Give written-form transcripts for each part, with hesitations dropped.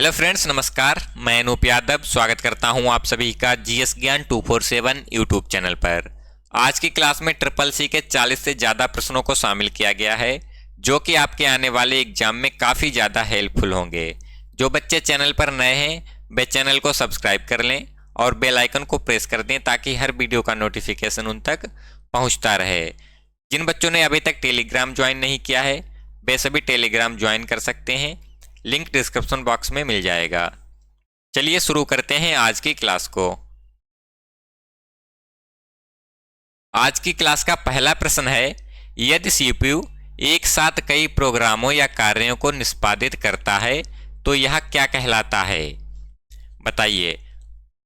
Hello friends, नमस्कार। मैं अनूप यादव स्वागत करता हूं आप सभी का जीएस ज्ञान 247 यूट्यूब चैनल पर। आज की क्लास में ट्रिपल सी के 40 से ज़्यादा प्रश्नों को शामिल किया गया है, जो कि आपके आने वाले एग्जाम में काफ़ी ज़्यादा हेल्पफुल होंगे। जो बच्चे चैनल पर नए हैं वे चैनल को सब्सक्राइब कर लें और बेल आइकन को प्रेस कर दें ताकि हर वीडियो का नोटिफिकेशन उन तक पहुँचता रहे। जिन बच्चों ने अभी तक टेलीग्राम ज्वाइन नहीं किया है वे सभी टेलीग्राम ज्वाइन कर सकते हैं, लिंक डिस्क्रिप्शन बॉक्स में मिल जाएगा। चलिए शुरू करते हैं आज की क्लास को। आज की क्लास का पहला प्रश्न है, यदि सीपीयू एक साथ कई प्रोग्रामों या कार्यों को निष्पादित करता है तो यह क्या कहलाता है? बताइए।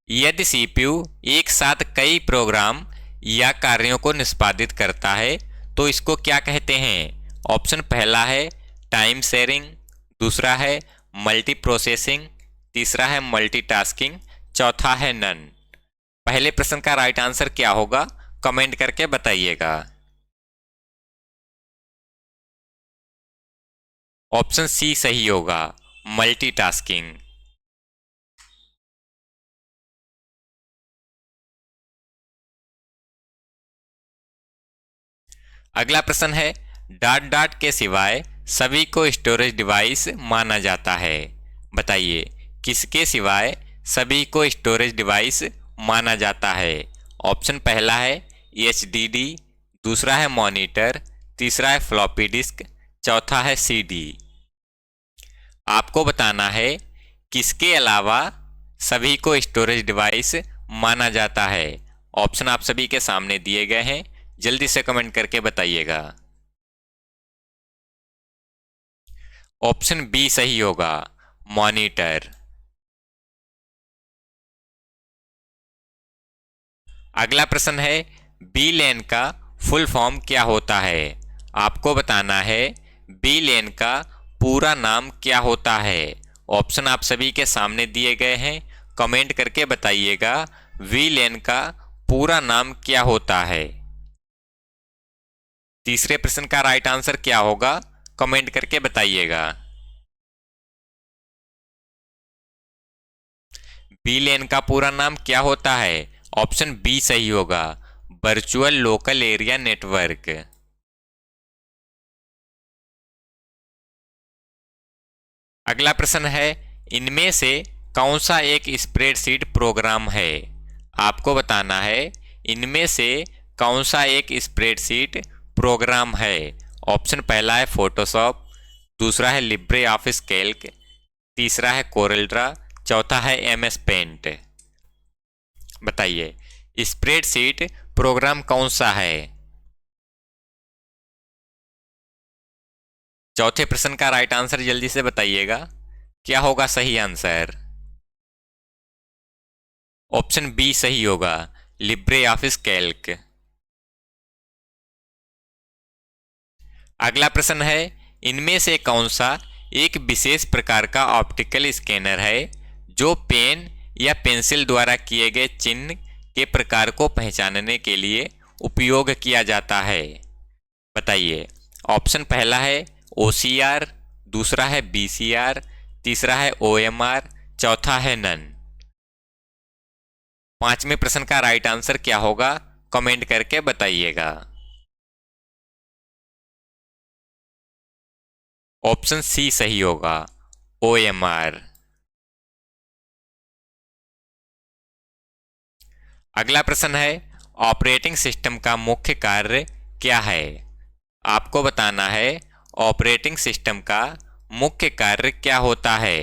यदि सीपीयू एक साथ कई प्रोग्राम या कार्यों को निष्पादित करता है तो इसको क्या कहते हैं? ऑप्शन पहला है टाइम शेयरिंग, दूसरा है मल्टी प्रोसेसिंग, तीसरा है मल्टीटास्किंग, चौथा है नन। पहले प्रश्न का राइट आंसर क्या होगा कमेंट करके बताइएगा। ऑप्शन सी सही होगा, मल्टीटास्किंग। अगला प्रश्न है, डॉट डॉट के सिवाय सभी को स्टोरेज डिवाइस माना जाता है। बताइए, किसके सिवाय सभी को स्टोरेज डिवाइस माना जाता है? ऑप्शन पहला है एचडीडी, दूसरा है मॉनिटर, तीसरा है फ्लॉपी डिस्क, चौथा है सीडी। आपको बताना है किसके अलावा सभी को स्टोरेज डिवाइस माना जाता है। ऑप्शन आप सभी के सामने दिए गए हैं, जल्दी से कमेंट करके बताइएगा। ऑप्शन बी सही होगा, मॉनिटर। अगला प्रश्न है, बी लेन का फुल फॉर्म क्या होता है? आपको बताना है बी लेन का पूरा नाम क्या होता है। ऑप्शन आप सभी के सामने दिए गए हैं, कमेंट करके बताइएगा बी लेन का पूरा नाम क्या होता है। तीसरे प्रश्न का राइट आंसर क्या होगा कमेंट करके बताइएगा। बी लेन का पूरा नाम क्या होता है? ऑप्शन बी सही होगा, वर्चुअल लोकल एरिया नेटवर्क। अगला प्रश्न है, इनमें से कौन सा एक स्प्रेडशीट प्रोग्राम है? आपको बताना है इनमें से कौन सा एक स्प्रेडशीट प्रोग्राम है। ऑप्शन पहला है फोटोशॉप, दूसरा है लिब्रे ऑफिस कैल्क, तीसरा है कोरल ड्रा, चौथा है एमएस पेंट। बताइए स्प्रेडशीट प्रोग्राम कौन सा है? चौथे प्रश्न का राइट आंसर जल्दी से बताइएगा, क्या होगा सही आंसर? ऑप्शन बी सही होगा, लिब्रे ऑफिस कैल्क। अगला प्रश्न है, इनमें से कौन सा एक विशेष प्रकार का ऑप्टिकल स्कैनर है जो पेन या पेंसिल द्वारा किए गए चिन्ह के प्रकार को पहचानने के लिए उपयोग किया जाता है? बताइए। ऑप्शन पहला है OCR, दूसरा है BCR, तीसरा है OMR, चौथा है नन। पांचवें प्रश्न का राइट आंसर क्या होगा कमेंट करके बताइएगा। ऑप्शन सी सही होगा, OMR। अगला प्रश्न है, ऑपरेटिंग सिस्टम का मुख्य कार्य क्या है? आपको बताना है ऑपरेटिंग सिस्टम का मुख्य कार्य क्या होता है।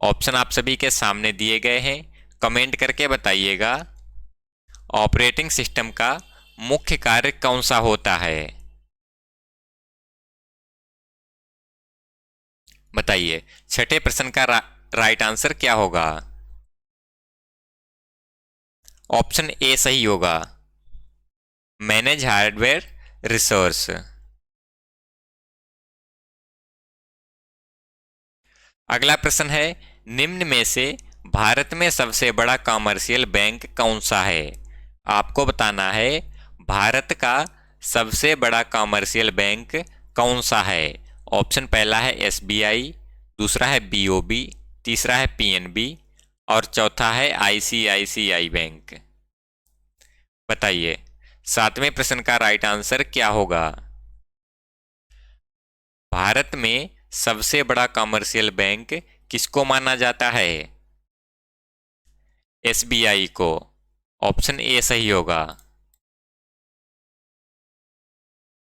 ऑप्शन आप सभी के सामने दिए गए हैं, कमेंट करके बताइएगा ऑपरेटिंग सिस्टम का मुख्य कार्य कौन सा होता है। बताइए छठे प्रश्न का राइट आंसर क्या होगा? ऑप्शन ए सही होगा, मैनेज हार्डवेयर रिसोर्स। अगला प्रश्न है, निम्न में से भारत में सबसे बड़ा कॉमर्शियल बैंक कौन सा है? आपको बताना है भारत का सबसे बड़ा कॉमर्शियल बैंक कौन सा है। ऑप्शन पहला है SBI, दूसरा है BOB, तीसरा है पीएनबी और चौथा है आईसीआईसीआई बैंक। बताइए 7वें प्रश्न का राइट आंसर क्या होगा? भारत में सबसे बड़ा कमर्शियल बैंक किसको माना जाता है? एसबीआई को। ऑप्शन ए सही होगा।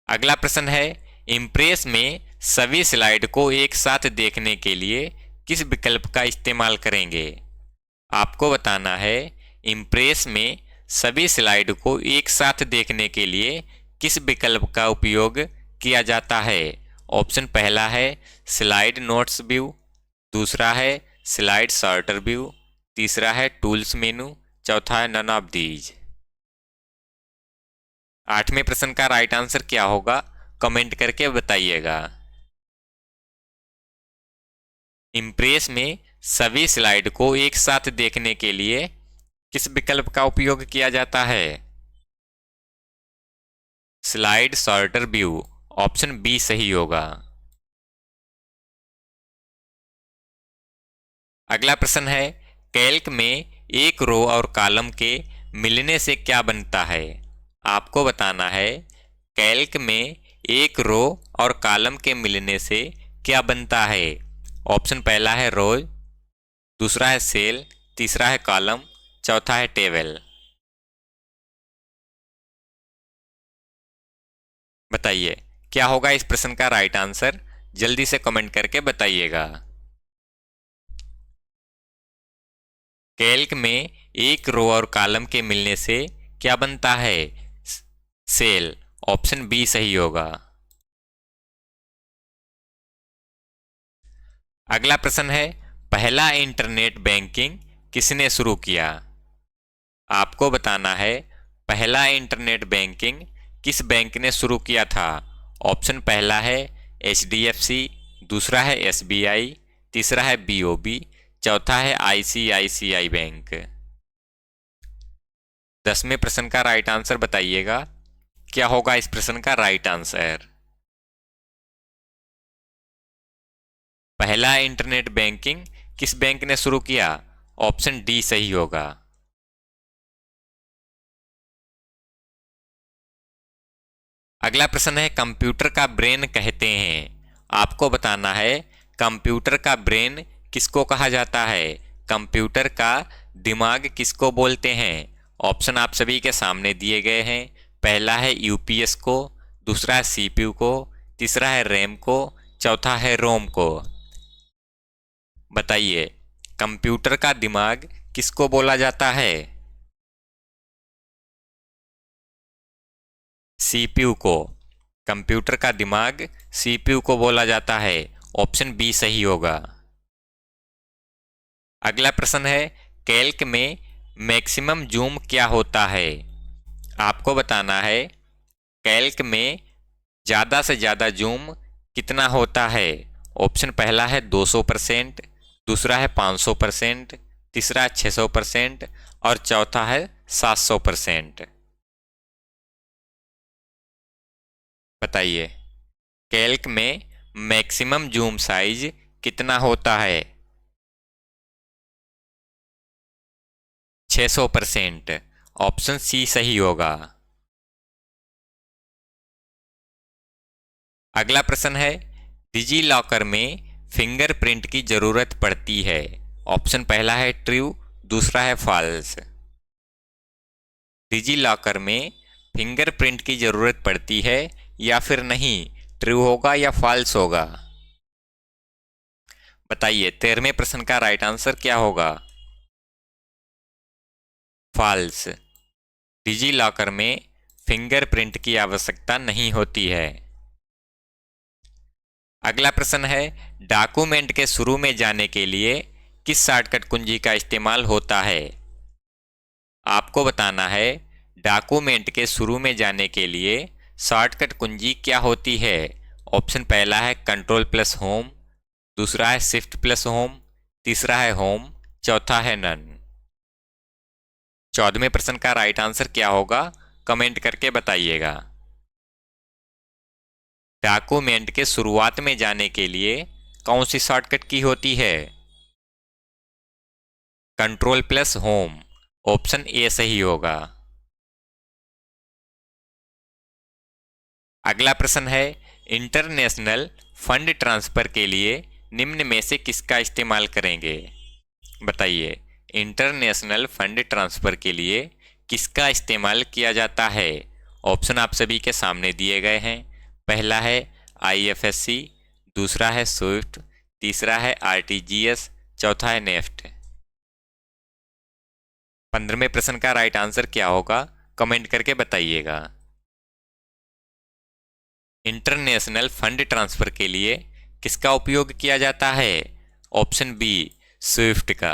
अगला प्रश्न है इम्प्रेस में सभी स्लाइड को एक साथ देखने के लिए किस विकल्प का इस्तेमाल करेंगे? आपको बताना है इम्प्रेस में सभी स्लाइड को एक साथ देखने के लिए किस विकल्प का उपयोग किया जाता है? ऑप्शन पहला है स्लाइड नोट्स व्यू, दूसरा है स्लाइड सॉर्टर व्यू, तीसरा है टूल्स मेनू, चौथा है नन ऑफ दीज। 8वें प्रश्न का राइट आंसर क्या होगा? कमेंट करके बताइएगा। इम्प्रेस में सभी स्लाइड को एक साथ देखने के लिए किस विकल्प का उपयोग किया जाता है? Slide sorter view. Option B सही होगा। अगला प्रश्न है कैल्क में एक रो और कॉलम के मिलने से क्या बनता है? आपको बताना है कैल्क में एक रो और कॉलम के मिलने से क्या बनता है? ऑप्शन पहला है रो, दूसरा है सेल, तीसरा है कॉलम, चौथा है टेबल। बताइए क्या होगा इस प्रश्न का राइट आंसर? जल्दी से कमेंट करके बताइएगा। कैल्क में एक रो और कॉलम के मिलने से क्या बनता है? सेल। ऑप्शन बी सही होगा। अगला प्रश्न है पहला इंटरनेट बैंकिंग किसने शुरू किया? आपको बताना है पहला इंटरनेट बैंकिंग किस बैंक ने शुरू किया था? ऑप्शन पहला है एचडीएफसी, दूसरा है एसबीआई, तीसरा है बीओबी, चौथा है आईसीआईसीआई बैंक। 10वें प्रश्न का राइट आंसर बताइएगा। क्या होगा इस प्रश्न का राइट आंसर? पहला इंटरनेट बैंकिंग किस बैंक ने शुरू किया? ऑप्शन डी सही होगा। अगला प्रश्न है कंप्यूटर का ब्रेन कहते हैं। आपको बताना है कंप्यूटर का ब्रेन किसको कहा जाता है? कंप्यूटर का दिमाग किसको बोलते हैं? ऑप्शन आप सभी के सामने दिए गए हैं। पहला है यूपीएस को, दूसरा है सीपीयू को, तीसरा है रैम को, चौथा है रोम को। बताइए कंप्यूटर का दिमाग किसको बोला जाता है? सीपीयू को। कंप्यूटर का दिमाग सीपीयू को बोला जाता है। ऑप्शन बी सही होगा। अगला प्रश्न है कैल्क में मैक्सिमम जूम क्या होता है? आपको बताना है कैल्क में ज़्यादा से ज़्यादा जूम कितना होता है? ऑप्शन पहला है 200%, दूसरा है 500%, तीसरा है 600% और चौथा है 700%। बताइए कैल्क में मैक्सिमम जूम साइज कितना होता है? 600%। ऑप्शन सी सही होगा। अगला प्रश्न है डिजी लॉकर में फिंगरप्रिंट की जरूरत पड़ती है। ऑप्शन पहला है ट्रू, दूसरा है फॉल्स। डिजी लॉकर में फिंगरप्रिंट की जरूरत पड़ती है या फिर नहीं, ट्रू होगा या फॉल्स होगा? बताइए 13वें प्रश्न का राइट आंसर क्या होगा? फॉल्स। डिजी लॉकर में फिंगरप्रिंट की आवश्यकता नहीं होती है। अगला प्रश्न है डॉक्यूमेंट के शुरू में जाने के लिए किस शॉर्टकट कुंजी का इस्तेमाल होता है? आपको बताना है डॉक्यूमेंट के शुरू में जाने के लिए शॉर्टकट कुंजी क्या होती है? ऑप्शन पहला है कंट्रोल प्लस होम, दूसरा है शिफ्ट प्लस होम, तीसरा है होम, चौथा है नन। 14वें प्रश्न का राइट आंसर क्या होगा? कमेंट करके बताइएगा। डॉक्यूमेंट के शुरुआत में जाने के लिए कौन सी शॉर्टकट की होती है? Control plus home, option A सही होगा। अगला प्रश्न है, इंटरनेशनल फंड ट्रांसफर के लिए निम्न में से किसका इस्तेमाल करेंगे? बताइए, इंटरनेशनल फंड ट्रांसफर के लिए किसका इस्तेमाल किया जाता है? ऑप्शन आप सभी के सामने दिए गए हैं। पहला है आईएफएससी, दूसरा है स्विफ्ट, तीसरा है आरटीजीएस, चौथा है नेफ्ट। 15वें प्रश्न का राइट आंसर क्या होगा, कमेंट करके बताइएगा। इंटरनेशनल फंड ट्रांसफर के लिए किसका उपयोग किया जाता है? ऑप्शन बी स्विफ्ट का।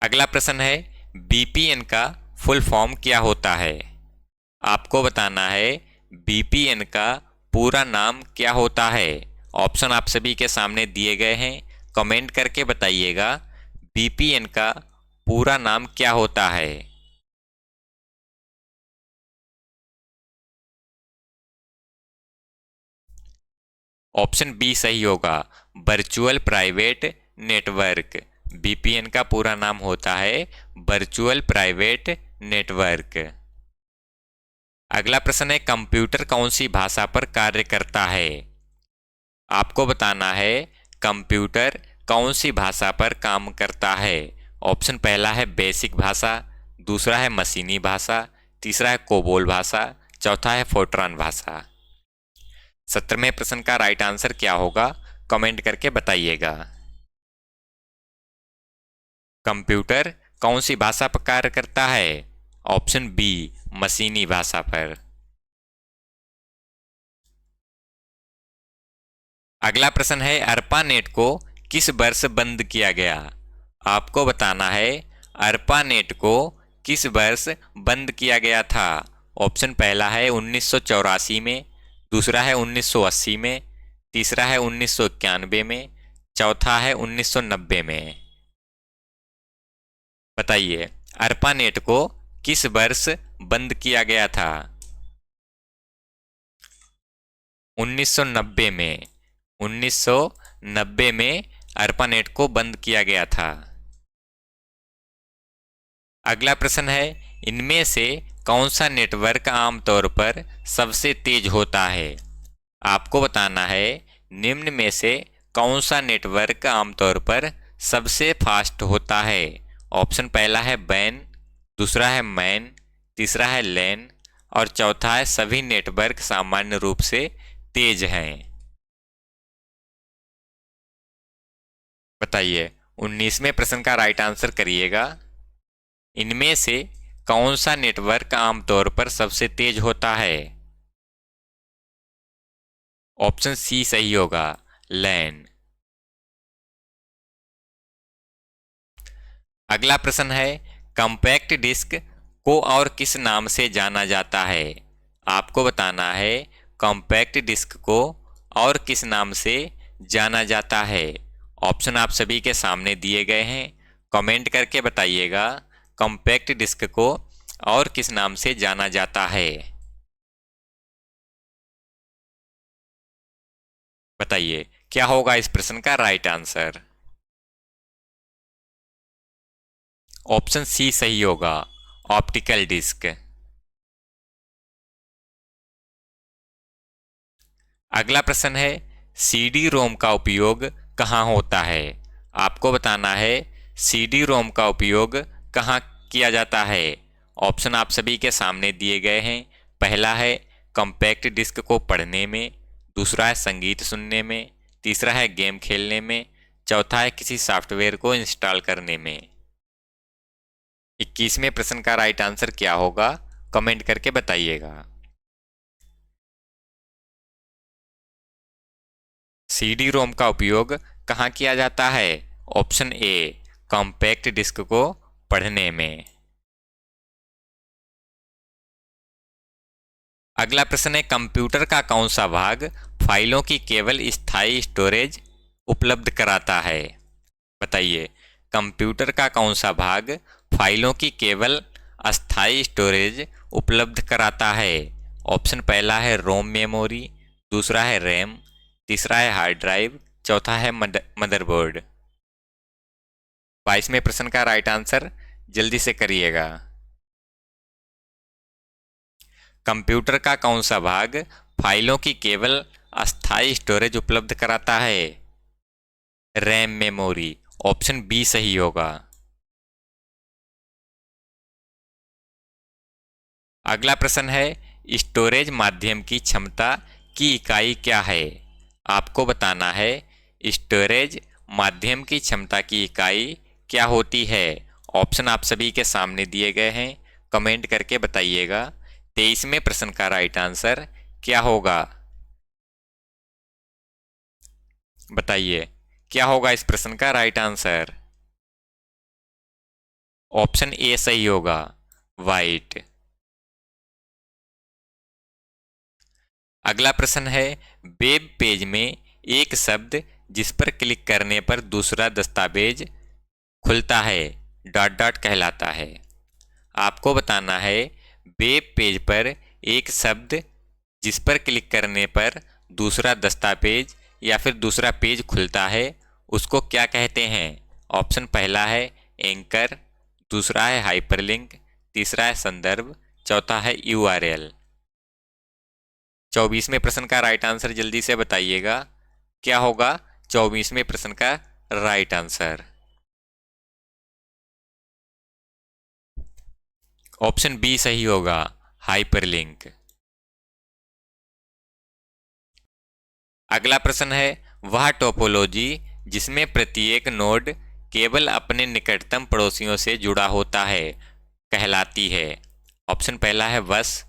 अगला प्रश्न है, बीपीएन का फुल फॉर्म क्या होता है? आपको बताना है बीपीएन का पूरा नाम क्या होता है। ऑप्शन आप सभी के सामने दिए गए हैं, कमेंट करके बताइएगा बीपीएन का पूरा नाम क्या होता है। ऑप्शन बी सही होगा, वर्चुअल प्राइवेट नेटवर्क। बीपीएन का पूरा नाम होता है वर्चुअल प्राइवेट नेटवर्क। अगला प्रश्न है, कंप्यूटर कौन सी भाषा पर कार्य करता है? आपको बताना है कंप्यूटर कौन सी भाषा पर काम करता है। ऑप्शन पहला है बेसिक भाषा, दूसरा है मशीनी भाषा, तीसरा है कोबोल भाषा, चौथा है फोर्ट्रान भाषा। 17वें प्रश्न का राइट आंसर क्या होगा, कमेंट करके बताइएगा। कंप्यूटर कौन सी भाषा पर कार्य करता है? ऑप्शन बी मशीनी भाषा पर। अगला प्रश्न है, अर्पानेट को किस वर्ष बंद किया गया? आपको बताना है अर्पानेट को किस वर्ष बंद किया गया था। ऑप्शन पहला है 1984 में, दूसरा है 1980 में, तीसरा है 1991 में, चौथा है 1990 में। बताइए, अर्पानेट को किस वर्ष बंद किया गया था? 1990 में। 1990 में अर्पानेट को बंद किया गया था। अगला प्रश्न है, इनमें से कौन सा नेटवर्क आमतौर पर सबसे तेज होता है? आपको बताना है निम्न में से कौन सा नेटवर्क आमतौर पर सबसे फास्ट होता है। ऑप्शन पहला है बैन, दूसरा है मैन, तीसरा है लैन और चौथा है सभी नेटवर्क सामान्य रूप से तेज हैं। बताइए, 19वें प्रश्न का राइट आंसर करिएगा। इनमें से कौन सा नेटवर्क आमतौर पर सबसे तेज होता है? ऑप्शन सी सही होगा, लैन। अगला प्रश्न है, कॉम्पैक्ट डिस्क को और किस नाम से जाना जाता है? आपको बताना है कॉम्पैक्ट डिस्क को और किस नाम से जाना जाता है। ऑप्शन आप सभी के सामने दिए गए हैं, कमेंट करके बताइएगा कॉम्पैक्ट डिस्क को और किस नाम से जाना जाता है। बताइए, क्या होगा इस प्रश्न का राइट आंसर? ऑप्शन सी सही होगा, ऑप्टिकल डिस्क। अगला प्रश्न है, सीडी रोम का उपयोग कहाँ होता है? आपको बताना है सीडी रोम का उपयोग कहाँ किया जाता है। ऑप्शन आप सभी के सामने दिए गए हैं। पहला है कॉम्पैक्ट डिस्क को पढ़ने में, दूसरा है संगीत सुनने में, तीसरा है गेम खेलने में, चौथा है किसी सॉफ्टवेयर को इंस्टॉल करने में। 21वें प्रश्न का राइट आंसर क्या होगा, कमेंट करके बताइएगा। सीडी रोम का उपयोग कहाँ किया जाता है? ऑप्शन ए कॉम्पैक्ट डिस्क को पढ़ने में। अगला प्रश्न है, कंप्यूटर का कौन सा भाग फाइलों की केवल स्थायी स्टोरेज उपलब्ध कराता है? बताइए, कंप्यूटर का कौन सा भाग फाइलों की केवल अस्थायी स्टोरेज उपलब्ध कराता है। ऑप्शन पहला है रोम मेमोरी, दूसरा है रैम, तीसरा है हार्ड ड्राइव, चौथा है मदरबोर्ड। 22वें प्रश्न का राइट आंसर जल्दी से करिएगा। कंप्यूटर का कौन सा भाग फाइलों की केवल अस्थायी स्टोरेज उपलब्ध कराता है? RAM memory. ऑप्शन बी सही होगा। अगला प्रश्न है, स्टोरेज माध्यम की क्षमता की इकाई क्या है? आपको बताना है स्टोरेज माध्यम की क्षमता की इकाई क्या होती है। ऑप्शन आप सभी के सामने दिए गए हैं, कमेंट करके बताइएगा। 23वें प्रश्न का राइट आंसर क्या होगा? बताइए क्या होगा इस प्रश्न का राइट आंसर? ऑप्शन ए सही होगा, वाइट। अगला प्रश्न है, वेब पेज में एक शब्द जिस पर क्लिक करने पर दूसरा दस्तावेज खुलता है डॉट डॉट कहलाता है। आपको बताना है वेब पेज पर एक शब्द जिस पर क्लिक करने पर दूसरा दस्तावेज या फिर दूसरा पेज खुलता है उसको क्या कहते हैं। ऑप्शन पहला है एंकर, दूसरा है हाइपरलिंक, तीसरा है संदर्भ, चौथा है यूआरएल। 24वें प्रश्न का राइट आंसर जल्दी से बताइएगा। क्या होगा 24वें प्रश्न का राइट आंसर? ऑप्शन बी सही होगा, हाइपरलिंक। अगला प्रश्न है, वह टोपोलॉजी जिसमें प्रत्येक नोड केवल अपने निकटतम पड़ोसियों से जुड़ा होता है कहलाती है। ऑप्शन पहला है बस,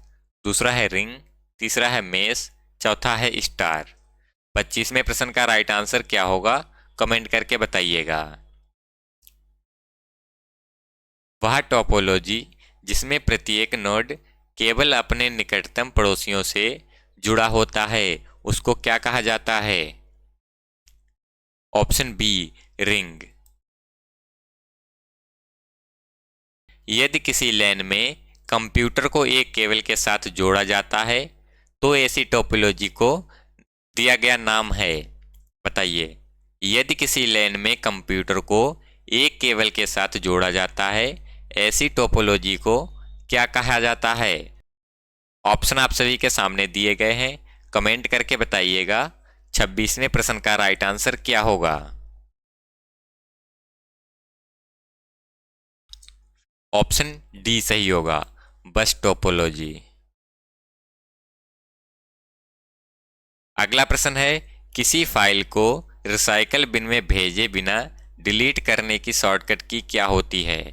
दूसरा है रिंग, तीसरा है मेस, चौथा है स्टार। 25वें प्रश्न का राइट आंसर क्या होगा? कमेंट करके बताइएगा। वह टोपोलॉजी जिसमें प्रत्येक नोड केवल अपने निकटतम पड़ोसियों से जुड़ा होता है उसको क्या कहा जाता है? Option B ring. यदि किसी लैन में कंप्यूटर को एक केबल के साथ जोड़ा जाता है तो ऐसी टोपोलॉजी को दिया गया नाम है। बताइए, यदि किसी लैन में कंप्यूटर को एक केबल के साथ जोड़ा जाता है ऐसी टोपोलॉजी को क्या कहा जाता है? ऑप्शन आप सभी के सामने दिए गए हैं, कमेंट करके बताइएगा। 26वें प्रश्न का राइट आंसर क्या होगा? ऑप्शन डी सही होगा, बस टोपोलॉजी। अगला प्रश्न है, किसी फाइल को रिसाइकल बिन में भेजे बिना डिलीट करने की शॉर्टकट की क्या होती है?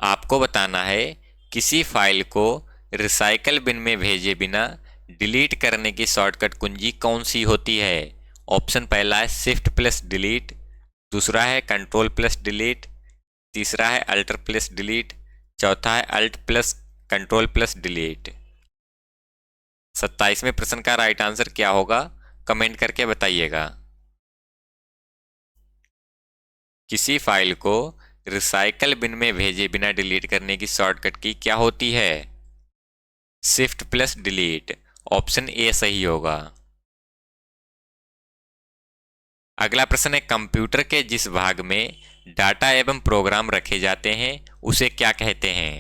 आपको बताना है किसी फाइल को रिसाइकल बिन में भेजे बिना डिलीट करने की शॉर्टकट कुंजी कौन सी होती है। ऑप्शन पहला है शिफ्ट प्लस डिलीट, दूसरा है कंट्रोल प्लस डिलीट, तीसरा है अल्टर प्लस डिलीट, चौथा है alt plus control plus delete. 27वें प्रश्न का राइट आंसर क्या होगा? कमेंट करके बताइएगा। किसी फाइल को रिसाइकल बिन में भेजे बिना डिलीट करने की शॉर्टकट की क्या होती है? Shift plus delete. Option A सही होगा। अगला प्रश्न है, कंप्यूटर के जिस भाग में डाटा एवं प्रोग्राम रखे जाते हैं उसे क्या कहते हैं?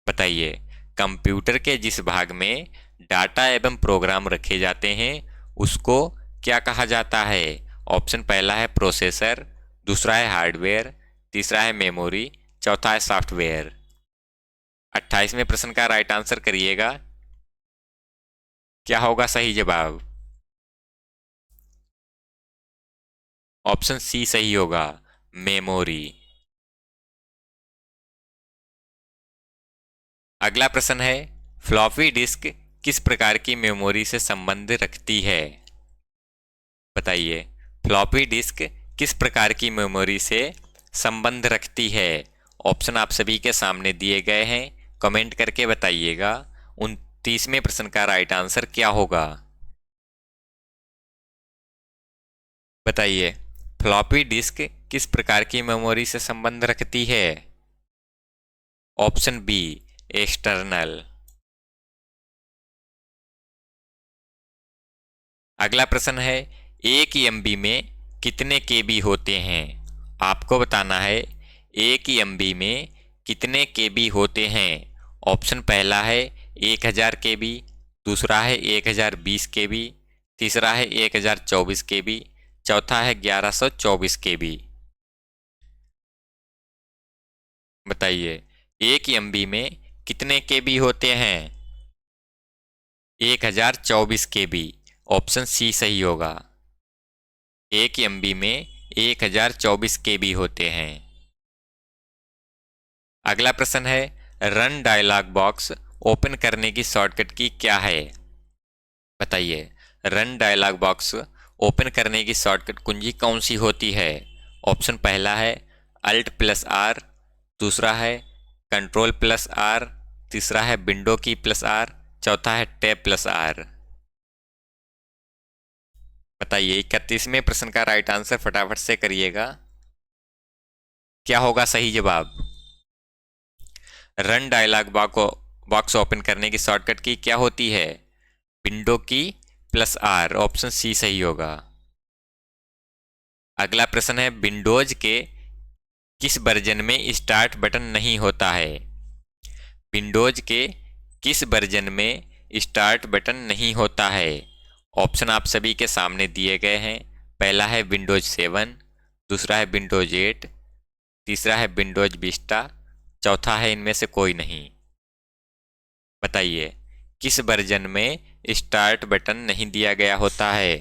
बताइए, कंप्यूटर के जिस भाग में डाटा एवं प्रोग्राम रखे जाते हैं उसको क्या कहा जाता है? ऑप्शन पहला है प्रोसेसर, दूसरा है हार्डवेयर, तीसरा है मेमोरी, चौथा है सॉफ्टवेयर। 28वें प्रश्न का राइट आंसर करिएगा। क्या होगा सही जवाब? ऑप्शन सी सही होगा, मेमोरी। अगला प्रश्न है, फ्लॉपी डिस्क किस प्रकार की मेमोरी से संबंध रखती है? बताइए, फ्लॉपी डिस्क किस प्रकार की मेमोरी से संबंध रखती है? ऑप्शन आप सभी के सामने दिए गए हैं, कमेंट करके बताइएगा। 29वें प्रश्न का राइट आंसर क्या होगा? बताइए, फ्लॉपी डिस्क किस प्रकार की मेमोरी से संबंध रखती है? Option B external. अगला प्रश्न है, 1 MB में कितने केबी होते हैं? आपको बताना है 1 एमबी में कितने केबी होते हैं। ऑप्शन पहला है 1000 केबी, दूसरा है 1020 केबी, तीसरा है 1024 केबी, चौथा है 1124 केबी। बताइए 1 एमबी में कितने केबी होते हैं? 1024 केबी। ऑप्शन सी सही होगा। 1 एमबी में 1024 केबी होते हैं। अगला प्रश्न है रन डायलॉग बॉक्स ओपन करने की शॉर्टकट की क्या है? बताइए रन डायलॉग बॉक्स ओपन करने की शॉर्टकट कुंजी कौन सी होती है? ऑप्शन पहला है अल्ट प्लस आर, दूसरा है कंट्रोल प्लस आर, तीसरा है विंडो की प्लस आर, चौथा है टैब प्लस आर। बताइए 31वें प्रश्न का राइट आंसर फटाफट से करिएगा। क्या होगा सही जवाब? रन डायलॉग बॉक्स ओपन करने की शॉर्टकट की क्या होती है? विंडो की प्लस आर। ऑप्शन सी सही होगा। अगला प्रश्न है विंडोज के किस वर्जन में स्टार्ट बटन नहीं होता है? विंडोज के किस वर्जन में स्टार्ट बटन नहीं होता है? ऑप्शन आप सभी के सामने दिए गए हैं। पहला है विंडोज 7, दूसरा है विंडोज 8, तीसरा है विंडोज विस्टा, चौथा है इनमें से कोई नहीं। बताइए किस वर्जन में स्टार्ट बटन नहीं दिया गया होता है?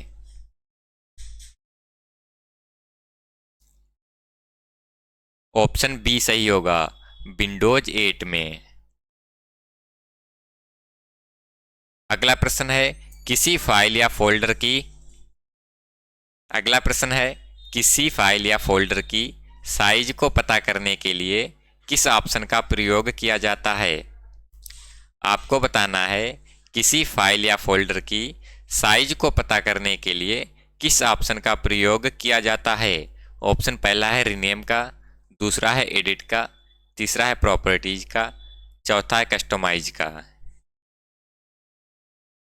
ऑप्शन बी सही होगा, विंडोज 8 में। अगला प्रश्न है किसी फाइल या फोल्डर की अगला प्रश्न है किसी फाइल या फोल्डर की साइज को पता करने के लिए किस ऑप्शन का प्रयोग किया जाता है? आपको बताना है किसी फाइल या फोल्डर की साइज को पता करने के लिए किस ऑप्शन का प्रयोग किया जाता है। ऑप्शन पहला है रीनेम का, दूसरा है एडिट का, तीसरा है प्रॉपर्टीज का, चौथा है कस्टमाइज का।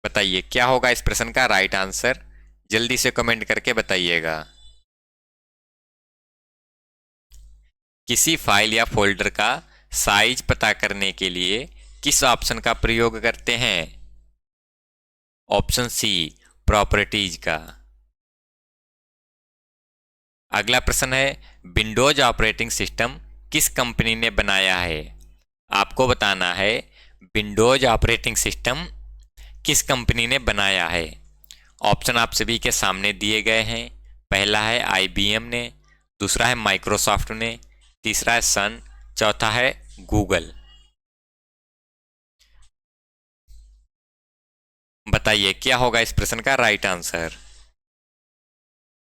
बताइए क्या होगा इस प्रश्न का राइट आंसर? जल्दी से कमेंट करके बताइएगा। किसी फाइल या फोल्डर का साइज पता करने के लिए किस ऑप्शन का प्रयोग करते हैं? ऑप्शन सी प्रॉपर्टीज का। अगला प्रश्न है विंडोज ऑपरेटिंग सिस्टम किस कंपनी ने बनाया है? आपको बताना है विंडोज ऑपरेटिंग सिस्टम किस कंपनी ने बनाया है। ऑप्शन आप सभी के सामने दिए गए हैं। पहला है IBM ने, दूसरा है माइक्रोसॉफ्ट ने, तीसरा है सन, चौथा है गूगल। बताइए क्या होगा इस प्रश्न का right answer?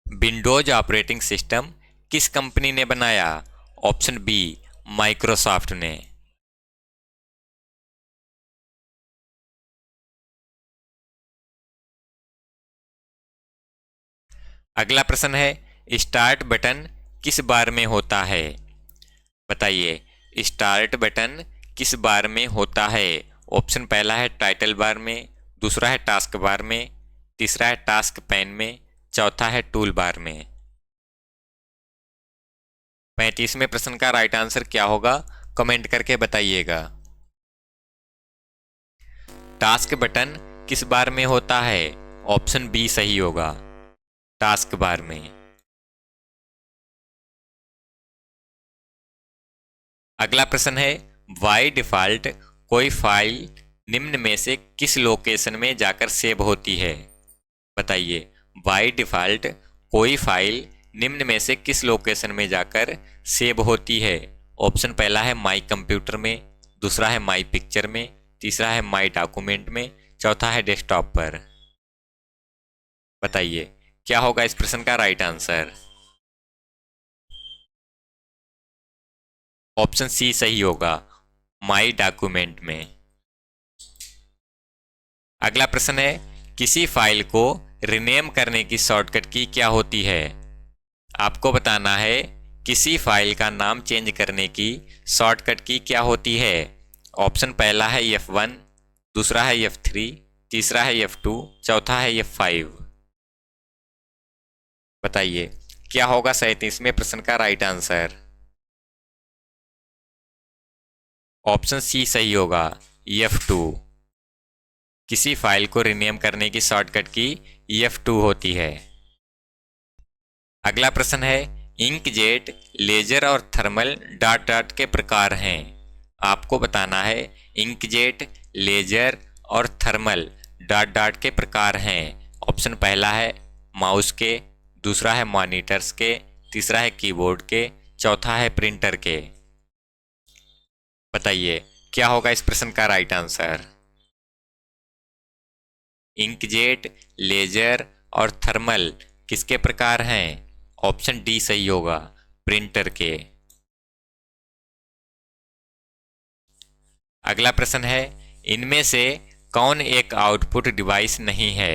Windows operating system किस कंपनी ने बनाया? ऑप्शन बी माइक्रोसॉफ्ट ने। अगला प्रश्न है स्टार्ट बटन किस बार में होता है? बताइए स्टार्ट बटन किस बार में होता है। ऑप्शन पहला है टाइटल बार में, दूसरा है टास्क बार में, तीसरा है टास्क पैन में, चौथा है टूल बार में। 35वें प्रश्न का राइट आंसर क्या होगा कमेंट करके बताइएगा। टास्क बटन किस बार में होता है? ऑप्शन बी सही होगा, टास्क बार में। अगला प्रश्न है बाय डिफॉल्ट कोई फाइल निम्न में से किस लोकेशन में जाकर सेव होती है? बताइए बाय डिफॉल्ट कोई फाइल निम्न में से किस लोकेशन में जाकर सेव होती है। ऑप्शन पहला है माई कंप्यूटर में, दूसरा है माई पिक्चर में, तीसरा है माई डॉक्यूमेंट में, चौथा है डेस्कटॉप पर। बताइए क्या होगा इस प्रश्न का राइट आंसर? ऑप्शन सी सही होगा, माई डॉक्यूमेंट में। अगला प्रश्न है किसी फाइल को रीनेम करने की शॉर्टकट की क्या होती है? आपको बताना है किसी फाइल का नाम चेंज करने की शॉर्टकट की क्या होती है। ऑप्शन पहला है F1, दूसरा है F3, तीसरा है F2, चौथा है F5। बताइए क्या होगा 37वें प्रश्न का राइट आंसर? ऑप्शन सी सही होगा, F2। किसी फाइल को रीनेम करने की शॉर्टकट की F2 होती है। अगला प्रश्न है, इंकजेट, लेजर और थर्मल डॉट डॉट के प्रकार हैं। आपको बताना है इंकजेट, लेजर और थर्मल डॉट डॉट के प्रकार हैं। ऑप्शन पहला है माउस के, दूसरा है मॉनिटर्स के, तीसरा है कीबोर्ड के, चौथा है प्रिंटर के। बताइए क्या होगा इस प्रश्न का राइट आंसर? इंकजेट, लेजर और थर्मल किसके प्रकार हैं? ऑप्शन डी सही होगा, प्रिंटर के। अगला प्रश्न है, इनमें से कौन एक आउटपुट डिवाइस नहीं है?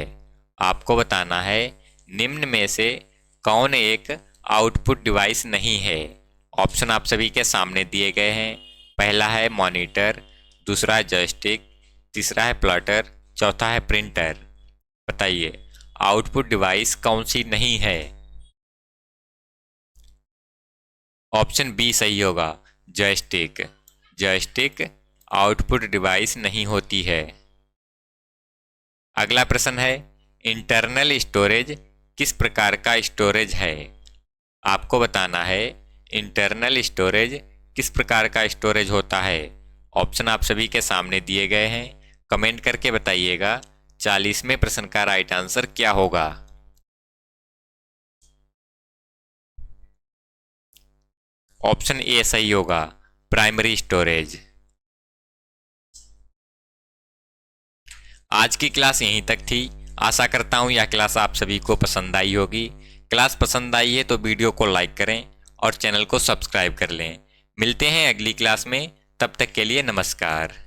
आपको बताना है निम्न में से कौन एक आउटपुट डिवाइस नहीं है। ऑप्शन आप सभी के सामने दिए गए हैं। पहला है मॉनिटर, दूसरा है जॉयस्टिक, तीसरा है प्लॉटर, चौथा है प्रिंटर। बताइए आउटपुट डिवाइस कौन सी नहीं है? ऑप्शन बी सही होगा, जॉयस्टिक। जॉयस्टिक आउटपुट डिवाइस नहीं होती है। अगला प्रश्न है, इंटरनल स्टोरेज किस प्रकार का स्टोरेज है? आपको बताना है इंटरनल स्टोरेज किस प्रकार का स्टोरेज होता है। ऑप्शन आप सभी के सामने दिए गए हैं। कमेंट करके बताइएगा 40वें प्रश्न का राइट आंसर क्या होगा। ऑप्शन ए सही होगा, प्राइमरी स्टोरेज। आज की क्लास यहीं तक थी। आशा करता हूं यह क्लास आप सभी को पसंद आई होगी। क्लास पसंद आई है तो वीडियो को लाइक करें और चैनल को सब्सक्राइब कर लें। मिलते हैं अगली क्लास में, तब तक के लिए नमस्कार।